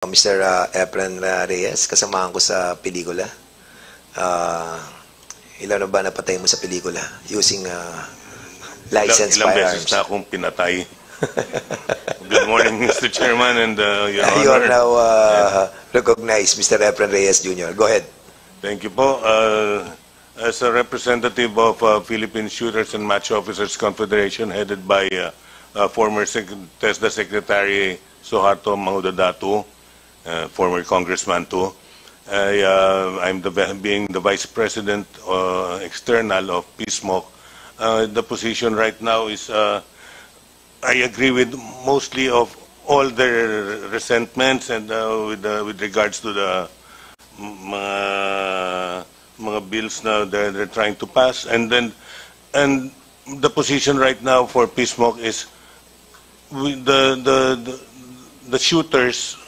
Mr. Efren Reyes, kasamahan ko sa pelikula. Ilan na ba napatay mo sa pelikula using licensed ilang firearms? beses na akong pinatay. Good morning, Mr. Chairman and Your Honor. You are now recognized, Mr. Efren Reyes Jr. Go ahead. Thank you po. As a representative of Philippine Shooters and Match Officers Confederation headed by former TESDA Secretary Suharto Mangudadatu, former congressman too. I'm being the Vice President External of PSMOC. The position right now is I agree with mostly of all their resentments and with regards to the mga bills na they're trying to pass, and the position right now for PSMOC is the shooters.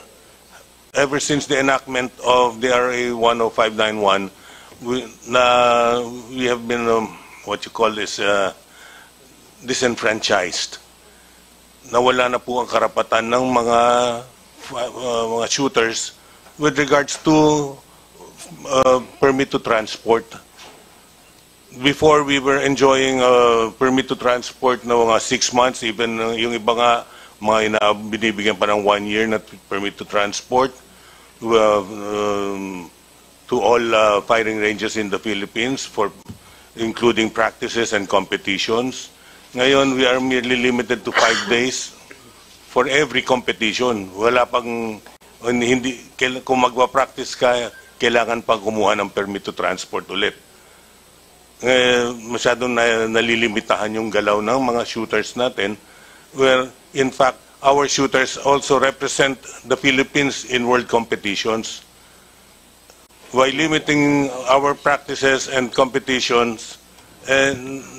Ever since the enactment of the RA 10591, we have been what you call this disenfranchised. Nawala na po ang karapatan ng mga shooters with regards to permit to transport. Before, we were enjoying permit to transport na mga 6 months, even yung iba nga mga binibigyan pa ng 1 year na permit to transport to all firing ranges in the Philippines, including practices and competitions. Ngayon, we are merely limited to 5 days for every competition. Wala pang, kung magwa-practice ka, kailangan pang kumuha ng permit to transport ulit. Masyadong nalilimitahan yung galaw ng mga shooters natin, where in fact our shooters also represent the Philippines in world competitions. By limiting our practices and competitions,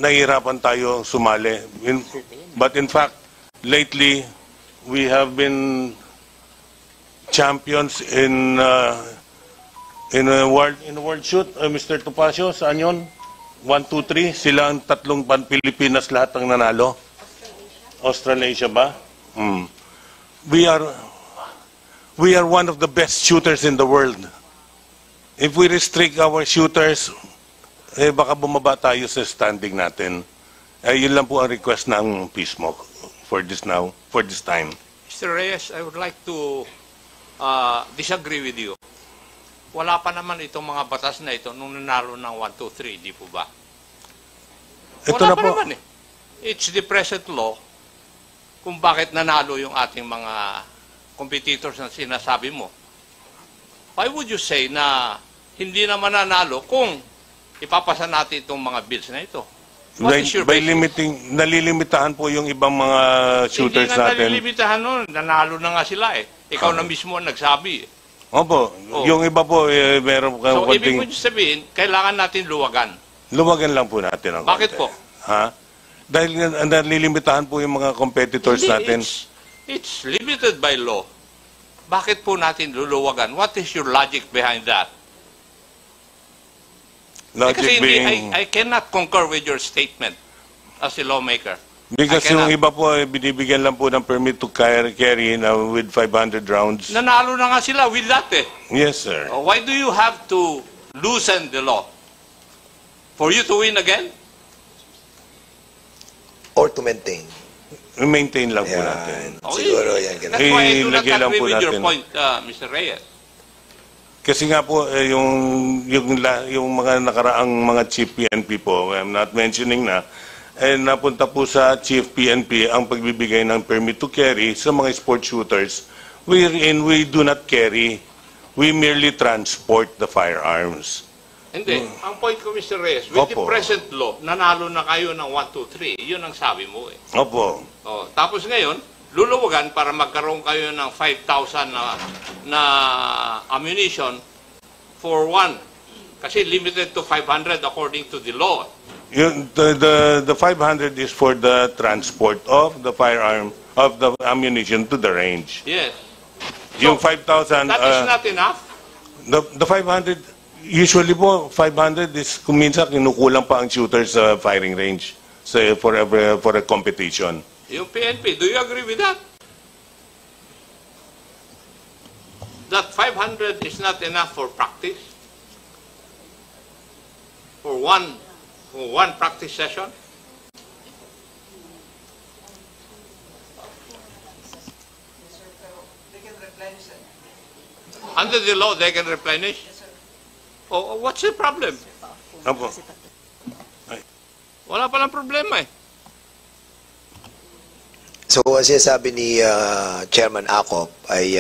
nahihirapan tayo sumali. But in fact, lately we have been champions in world shoot. Mr. Topacio, saan yun? 1, 2, 3, sila ang tatlong Pilipinas lahat ang nanalo. Australasia ba? We are one of the best shooters in the world. If we restrict our shooters, baka bumaba tayo sa standing natin. Yun lang po ang request ng PSMOC for this time. Mr. Reyes, I would like to disagree with you. Wala pa naman itong mga batas na ito nung nanalo ng 1, 2, 3, di po ba? Wala pa naman eh. It's the present law kung bakit nanalo yung ating mga competitors na sinasabi mo. Why would you say na hindi naman nanalo kung ipapasa natin itong mga bills na ito? What is your by basis? nalilimitahan po yung ibang mga shooters natin. Hindi nga natin. nalilimitahan nun. Nanalo na nga sila eh. Ikaw na mismo ang nagsabi eh. Opo. Yung iba po, meron So, ibig mo sabihin, kailangan natin luwagan. Luwagan lang po natin ang Bakit konti. po? Ha? Dahil nalilimitahan po yung mga competitors natin. It's limited by law. Bakit po natin luluwagan? What is your logic behind that? Logic being... I cannot concur with your statement as a lawmaker. Because yung iba po, binibigyan lang po ng permit to carry with 500 rounds. Nanalo na nga sila with that eh. Yes, sir. Why do you have to loosen the law? For you to win again? Or to maintain? Maintain lang po natin. Siguro yan. That's why I do not Lagyan lang agree po with your natin. point, Mr. Reyes. Kasi nga po, yung mga nakaraang mga chief PNP po, I'm not mentioning na, napunta po sa chief PNP ang pagbibigay ng permit to carry sa mga sport shooters, wherein we do not carry, we merely transport the firearms. Hindi. Ang point ko, Mr. Reyes, with the Opo. present law, nanalo na kayo ng 1, 2, 3. Yun ang sabi mo eh. Opo. Tapos ngayon, luluwagan para magkaroon kayo ng 5,000 na ammunition for one. Kasi limited to 500 according to the law. The 500 is for the transport of the firearm, of the ammunition to the range. Yes. Yung So, 5,000... that is not enough? The 500... Usually po, 500 is kung minsan kinukulang pa ang shooters sa firing range for a competition. Yung PNP, do you agree with that? that 500 is not enough for practice? For one practice session? Under the law, they can replenish? Oh, what's the problem? Opo. Wala palang problema eh. So, sinasabi ni Chairman Acop ay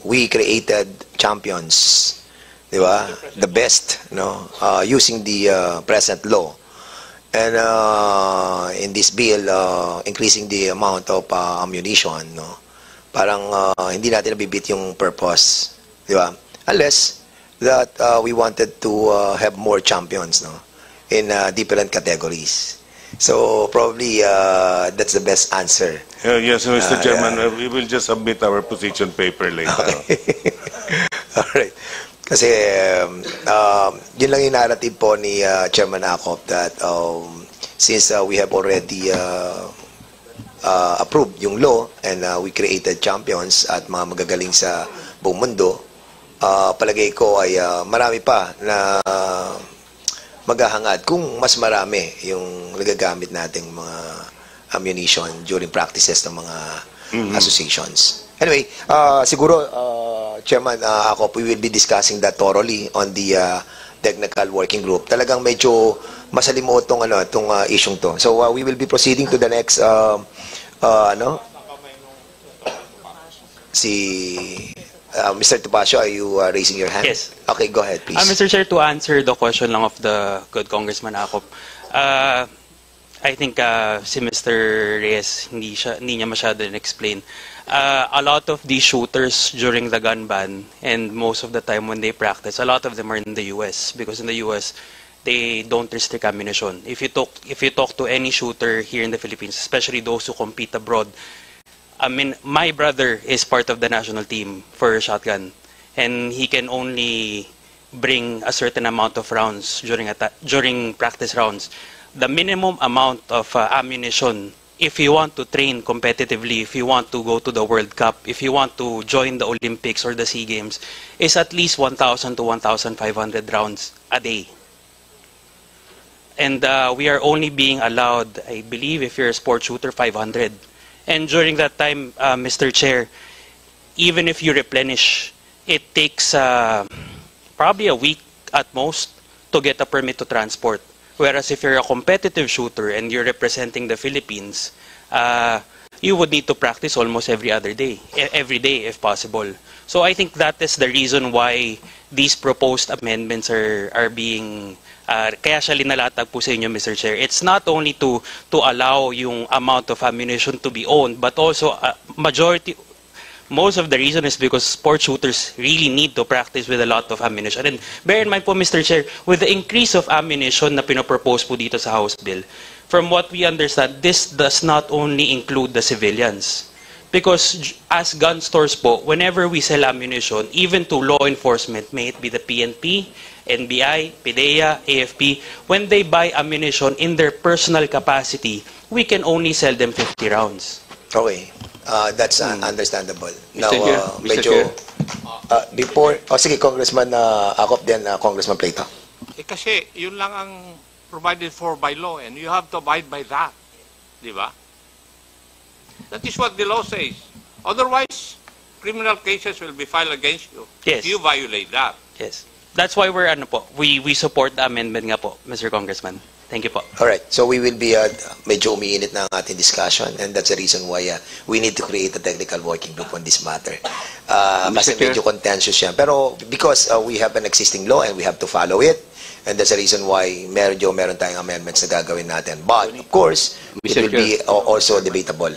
we created champions, di ba? The best, no? Using the present law. And in this bill, increasing the amount of ammunition, no? Parang hindi natin nabibit yung purpose, di ba? Unless that we wanted to have more champions, no? In different categories. So probably that's the best answer. Yes, Mr. Chairman, we will just submit our position paper later. All right. Kasi yun lang yung narrative po ni Chairman Acop that since we have already approved yung law and we created champions at mga magagaling sa buong mundo, palagay ko ay marami pa na maghahangad kung mas marami yung nagagamit nating mga ammunition during practices ng mga associations. Anyway, siguro, Chairman Acop, we will be discussing that thoroughly on the technical working group. Talagang medyo masalimuot tong isyung to. So we will be proceeding to the next Mr. Topacio, are you raising your hand? Yes. Okay, go ahead, please. Mr. Chair, to answer the question lang of the good Congressman Acop, I think si Mr. Reyes, hindi niya masyado explain. A lot of these shooters during the gun ban and most of the time when they practice, a lot of them are in the US because in the US, they don't restrict ammunition. If you talk to any shooter here in the Philippines, especially those who compete abroad, I mean, my brother is part of the national team for shotgun, and he can only bring a certain amount of rounds during practice rounds. The minimum amount of ammunition, if you want to train competitively, if you want to go to the World Cup, if you want to join the Olympics or the SEA Games, is at least 1,000 to 1,500 rounds a day. And we are only being allowed, I believe, if you're a sport shooter, 500. And during that time, Mr. Chair, even if you replenish, it takes probably a week at most to get a permit to transport. Whereas if you're a competitive shooter and you're representing the Philippines, you would need to practice almost every day if possible. So I think that is the reason why these proposed amendments are being kaya siya linalatag po sa inyo, Mr. Chair. It's not only to allow yung amount of ammunition to be owned, but also most of the reason is because sport shooters really need to practice with a lot of ammunition. And bear in mind po, Mr. Chair, with the increase of ammunition na pinopropose po dito sa House Bill, from what we understand, this does not only include the civilians. Because as gun stores po, whenever we sell ammunition, even to law enforcement, may it be the PNP, NBI, PDEA, AFP, when they buy ammunition in their personal capacity, we can only sell them 50 rounds. Okay. That's understandable. Now, Mr. Chair. before, sige, Congressman Acop, then Congressman Plato. Kasi yun lang ang provided for by law and you have to abide by that. Di ba? That is what the law says. Otherwise, criminal cases will be filed against you Yes. if you violate that. Yes. That's why we support the amendment nga po, Mr. Congressman. Thank you po. Alright, so we will be medyo umiinit na ang ating discussion and that's the reason why we need to create a technical working group on this matter. Kasi Chair. medyo contentious yan. Pero because we have an existing law and we have to follow it, and that's the reason why meron tayong amendments na gagawin natin. But, of course, it Mr. will be also debatable.